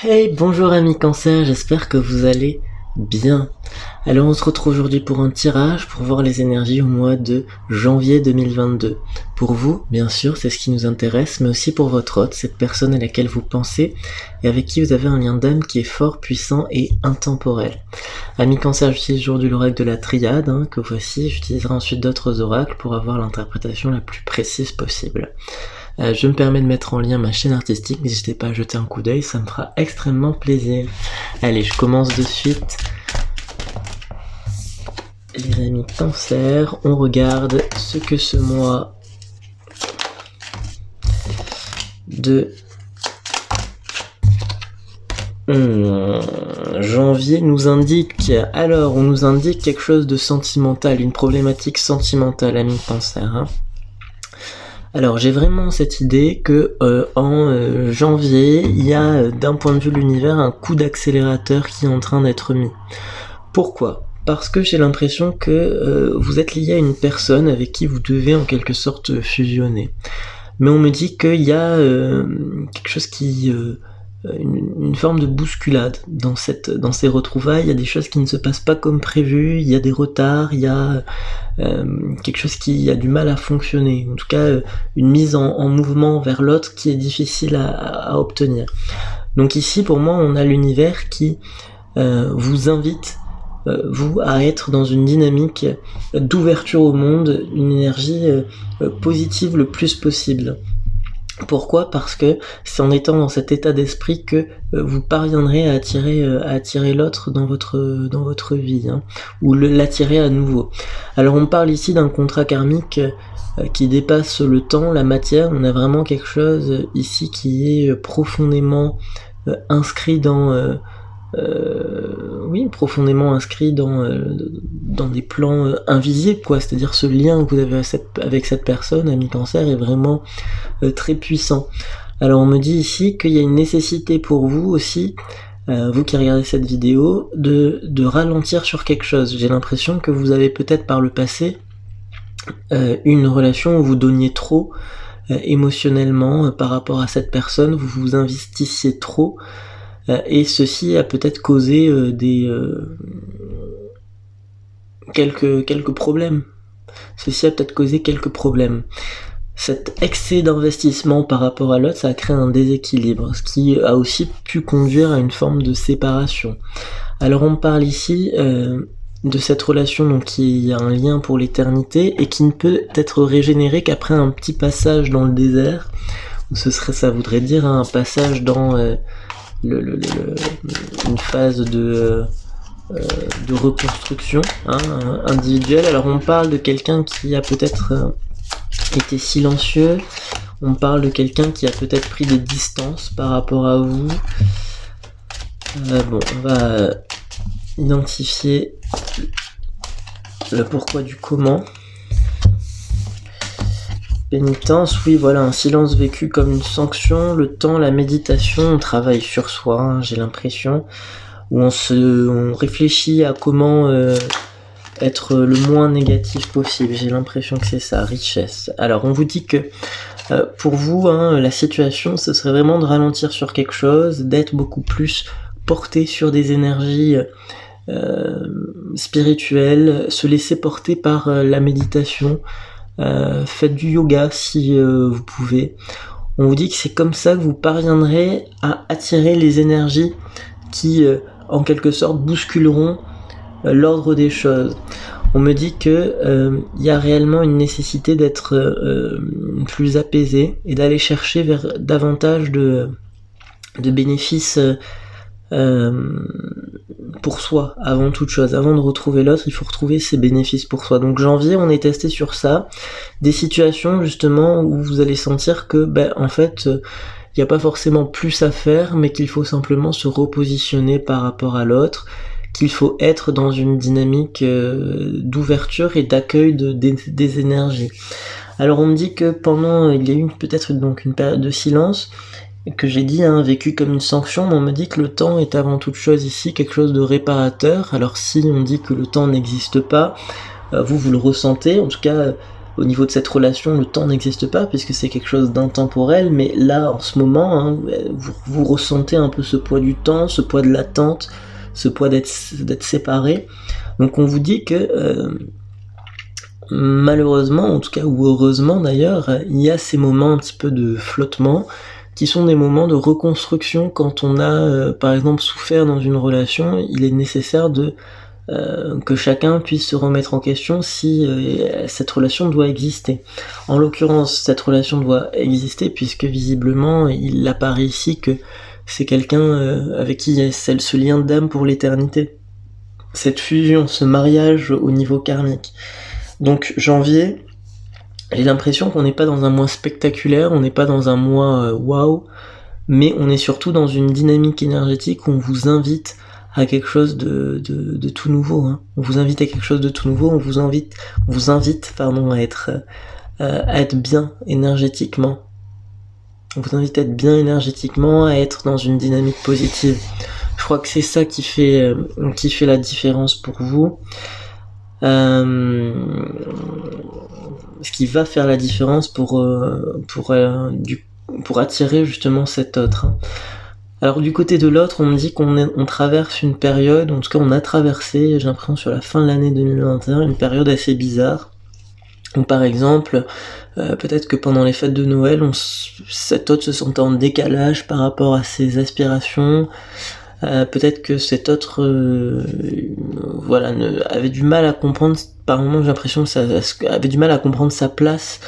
Hey, bonjour amis Cancer, j'espère que vous allez bien. Alors on se retrouve aujourd'hui pour un tirage pour voir les énergies au mois de janvier 2022. Pour vous, bien sûr, c'est ce qui nous intéresse, mais aussi pour votre hôte, cette personne à laquelle vous pensez et avec qui vous avez un lien d'âme qui est fort, puissant et intemporel. Amis Cancer, j'utilise aujourd'hui l'oracle de la triade, que voici. J'utiliserai ensuite d'autres oracles pour avoir l'interprétation la plus précise possible. Je me permets de mettre en lien ma chaîne artistique, n'hésitez pas à jeter un coup d'œil, ça me fera extrêmement plaisir. Allez, je commence de suite. Les amis Cancer, on regarde ce que ce mois de janvier nous indique. Alors, on nous indique quelque chose de sentimental, une problématique sentimentale, amis Cancer. Alors j'ai vraiment cette idée que en janvier, il y a d'un point de vue de l'univers un coup d'accélérateur qui est en train d'être mis. Pourquoi ? Parce que j'ai l'impression que vous êtes lié à une personne avec qui vous devez en quelque sorte fusionner. Mais on me dit qu'il y a quelque chose qui... une forme de bousculade dans ces retrouvailles. Il y a des choses qui ne se passent pas comme prévu, il y a des retards, il y a quelque chose qui a du mal à fonctionner, en tout cas une mise en mouvement vers l'autre qui est difficile à obtenir. Donc ici pour moi on a l'univers qui vous invite vous à être dans une dynamique d'ouverture au monde, une énergie positive le plus possible. Pourquoi ? Parce que c'est en étant dans cet état d'esprit que vous parviendrez à attirer l'autre dans votre vie, ou l'attirer à nouveau. Alors on parle ici d'un contrat karmique qui dépasse le temps, la matière. On a vraiment quelque chose ici qui est profondément inscrit dans profondément inscrit dans des plans invisibles, quoi. C'est-à-dire ce lien que vous avez avec cette personne, ami Cancer, est vraiment très puissant. Alors on me dit ici qu'il y a une nécessité pour vous aussi, vous qui regardez cette vidéo, de ralentir sur quelque chose. J'ai l'impression que vous avez peut-être par le passé une relation où vous donniez trop émotionnellement par rapport à cette personne, vous vous investissiez trop, et ceci a peut-être causé quelques problèmes. Ceci a peut-être causé quelques problèmes. Cet excès d'investissement par rapport à l'autre, ça a créé un déséquilibre, ce qui a aussi pu conduire à une forme de séparation. Alors on parle ici de cette relation donc qui a un lien pour l'éternité et qui ne peut être régénérée qu'après un petit passage dans le désert. Ça voudrait dire un passage dans une phase de reconstruction individuelle. Alors on parle de quelqu'un qui a peut-être été silencieux, on parle de quelqu'un qui a peut-être pris des distances par rapport à vous. On va identifier le pourquoi du comment. Pénitence, oui, voilà, un silence vécu comme une sanction, le temps, la méditation, on travaille sur soi, j'ai l'impression, où on réfléchit à comment être le moins négatif possible. J'ai l'impression que c'est ça, richesse. Alors on vous dit que pour vous, la situation, ce serait vraiment de ralentir sur quelque chose, d'être beaucoup plus porté sur des énergies spirituelles, se laisser porter par la méditation. Faites du yoga si vous pouvez. On vous dit que c'est comme ça que vous parviendrez à attirer les énergies qui en quelque sorte bousculeront l'ordre des choses. On me dit que y a réellement une nécessité d'être plus apaisé et d'aller chercher vers davantage de bénéfices pour soi, avant toute chose. Avant de retrouver l'autre, il faut retrouver ses bénéfices pour soi. Donc janvier, on est testé sur ça, des situations justement où vous allez sentir que en fait il n'y a pas forcément plus à faire, mais qu'il faut simplement se repositionner par rapport à l'autre, qu'il faut être dans une dynamique d'ouverture et d'accueil des énergies. Alors on me dit que il y a eu peut-être donc une période de silence, que j'ai dit vécu comme une sanction, mais on me dit que le temps est avant toute chose ici quelque chose de réparateur. Alors si on dit que le temps n'existe pas, vous le ressentez, en tout cas au niveau de cette relation, le temps n'existe pas puisque c'est quelque chose d'intemporel, mais là, en ce moment, hein, vous ressentez un peu ce poids du temps, ce poids de l'attente, ce poids d'être séparé. Donc on vous dit que malheureusement, en tout cas, ou heureusement d'ailleurs, il y a ces moments un petit peu de flottement qui sont des moments de reconstruction. Quand on a, par exemple, souffert dans une relation, il est nécessaire que chacun puisse se remettre en question si cette relation doit exister. En l'occurrence, cette relation doit exister puisque visiblement, il apparaît ici que c'est quelqu'un avec qui il y a ce lien d'âme pour l'éternité. Cette fusion, ce mariage au niveau karmique. Donc janvier, j'ai l'impression qu'on n'est pas dans un mois spectaculaire, on n'est pas dans un mois waouh, mais on est surtout dans une dynamique énergétique où on vous invite à quelque chose de tout nouveau. Hein. On vous invite à quelque chose de tout nouveau, on vous invite à être bien énergétiquement. On vous invite à être bien énergétiquement, à être dans une dynamique positive. Je crois que c'est ça qui fait la différence pour vous. Ce qui va faire la différence pour attirer justement cet autre. Hein. Alors du côté de l'autre, on me dit qu'on traverse une période, en tout cas on a traversé, j'ai l'impression sur la fin de l'année 2021, une période assez bizarre. Ou par exemple, peut-être que pendant les fêtes de Noël, cet autre se sentait en décalage par rapport à ses aspirations. Peut-être que cet autre avait du mal à comprendre, par moments j'ai l'impression que avait du mal à comprendre sa place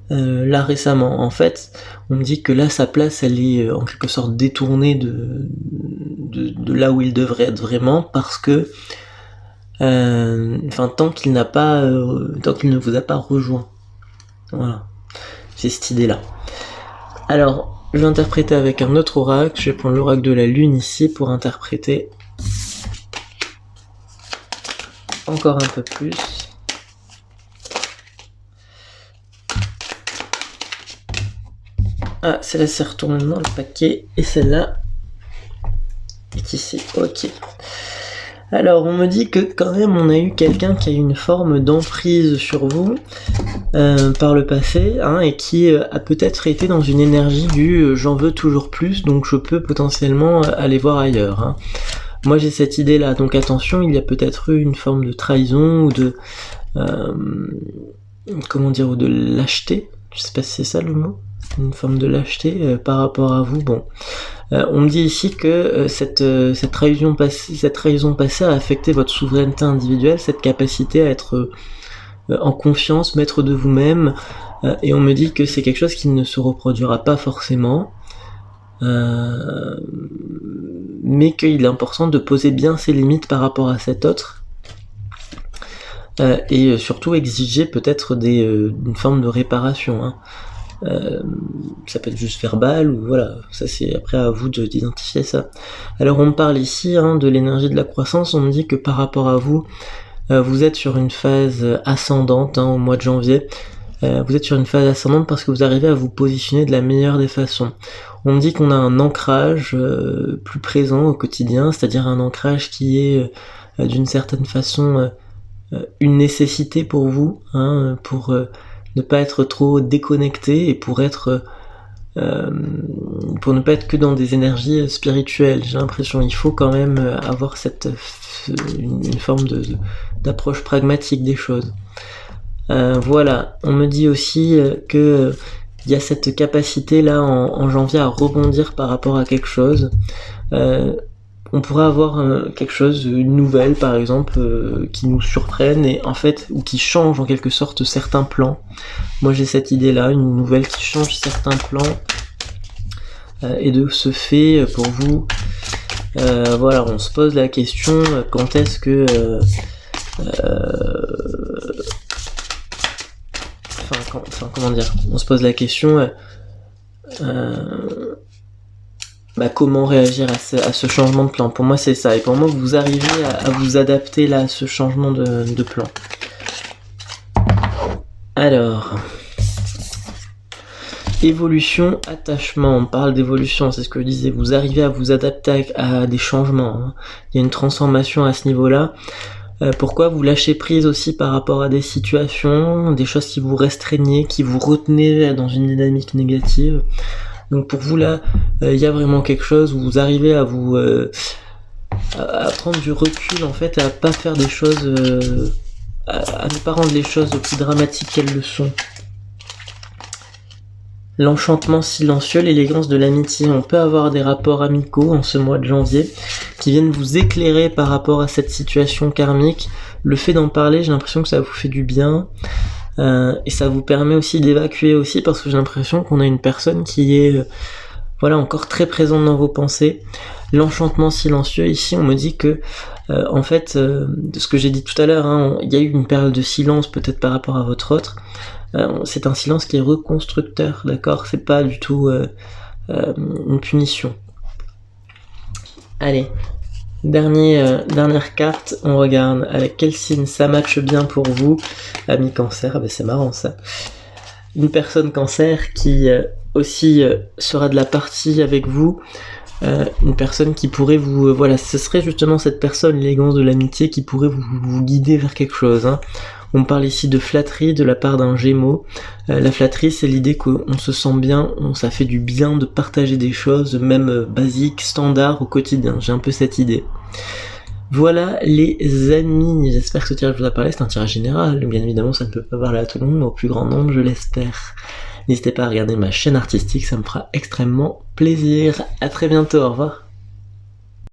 là récemment. En fait, on me dit que là sa place elle est en quelque sorte détournée de là où il devrait être vraiment, parce que tant qu'il ne vous a pas rejoint. Voilà, j'ai cette idée là. Alors je vais interpréter avec un autre oracle. Je vais prendre l'oracle de la lune ici pour interpréter encore un peu plus. Ah, celle-là s'est retournée dans le paquet et celle-là est ici. Ok. Alors, on me dit que quand même on a eu quelqu'un qui a une forme d'emprise sur vous par le passé, hein, et qui a peut-être été dans une énergie du j'en veux toujours plus, donc je peux potentiellement aller voir ailleurs. Hein. Moi j'ai cette idée là, donc attention, il y a peut-être eu une forme de trahison ou de ou de lâcheté, je sais pas si c'est ça le mot, une forme de lâcheté par rapport à vous. Bon. On me dit ici que cette trahison passée a affecté votre souveraineté individuelle, cette capacité à être en confiance, maître de vous-même, et on me dit que c'est quelque chose qui ne se reproduira pas forcément, mais qu'il est important de poser bien ses limites par rapport à cet autre, et surtout exiger peut-être une forme de réparation. Hein. Ça peut être juste verbal, ou voilà, ça c'est après à vous d'identifier ça. Alors on me parle ici de l'énergie de la croissance. On me dit que par rapport à vous, vous êtes sur une phase ascendante au mois de janvier. Vous êtes sur une phase ascendante parce que vous arrivez à vous positionner de la meilleure des façons. On me dit qu'on a un ancrage plus présent au quotidien, c'est-à-dire un ancrage qui est d'une certaine façon une nécessité pour vous, pour ne pas être trop déconnecté et pour ne pas être que dans des énergies spirituelles. J'ai l'impression il faut quand même avoir une forme d'approche pragmatique des choses. Voilà, on me dit aussi que il y a cette capacité là en janvier à rebondir par rapport à quelque chose. On pourrait avoir quelque chose, une nouvelle par exemple, qui nous surprenne et en fait, ou qui change en quelque sorte certains plans. Moi j'ai cette idée là, une nouvelle qui change certains plans, et de ce fait pour vous, voilà, on se pose la question quand est-ce que on se pose la question comment réagir à ce changement de plan. Pour moi c'est ça, et pour moi vous arrivez à vous adapter là à ce changement de plan. Alors, évolution, attachement, on parle d'évolution, c'est ce que je disais, vous arrivez à vous adapter à des changements, hein. Il y a une transformation à ce niveau-là. Pourquoi vous lâchez prise aussi par rapport à des situations, des choses qui vous restreignaient, qui vous retenaient dans une dynamique négative. Donc pour vous là, il y a vraiment quelque chose où vous arrivez à vous à prendre du recul en fait, à pas faire des choses, à ne pas rendre les choses aussi dramatiques qu'elles le sont. L'enchantement silencieux, l'élégance de l'amitié. On peut avoir des rapports amicaux en ce mois de janvier qui viennent vous éclairer par rapport à cette situation karmique. Le fait d'en parler, j'ai l'impression que ça vous fait du bien. Et ça vous permet aussi d'évacuer aussi, parce que j'ai l'impression qu'on a une personne qui est encore très présente dans vos pensées. L'enchantement silencieux, ici on me dit que en fait, de ce que j'ai dit tout à l'heure, il y a eu une période de silence peut-être par rapport à votre autre. C'est un silence qui est reconstructeur, d'accord? C'est pas du tout une punition. Allez, dernière carte, on regarde avec quel signe ça matche bien pour vous. Ami Cancer, c'est marrant ça. Une personne Cancer qui aussi sera de la partie avec vous. Une personne qui pourrait vous... ce serait justement cette personne, l'élégance de l'amitié, qui pourrait vous guider vers quelque chose. On parle ici de flatterie de la part d'un Gémeaux. La flatterie, c'est l'idée qu'on se sent bien, ça fait du bien de partager des choses, même basiques, standards au quotidien. J'ai un peu cette idée. Voilà les amis, j'espère que ce tirage vous a parlé, c'est un tirage général, bien évidemment ça ne peut pas parler à tout le monde, mais au plus grand nombre je l'espère. N'hésitez pas à regarder ma chaîne artistique, ça me fera extrêmement plaisir. À très bientôt, au revoir.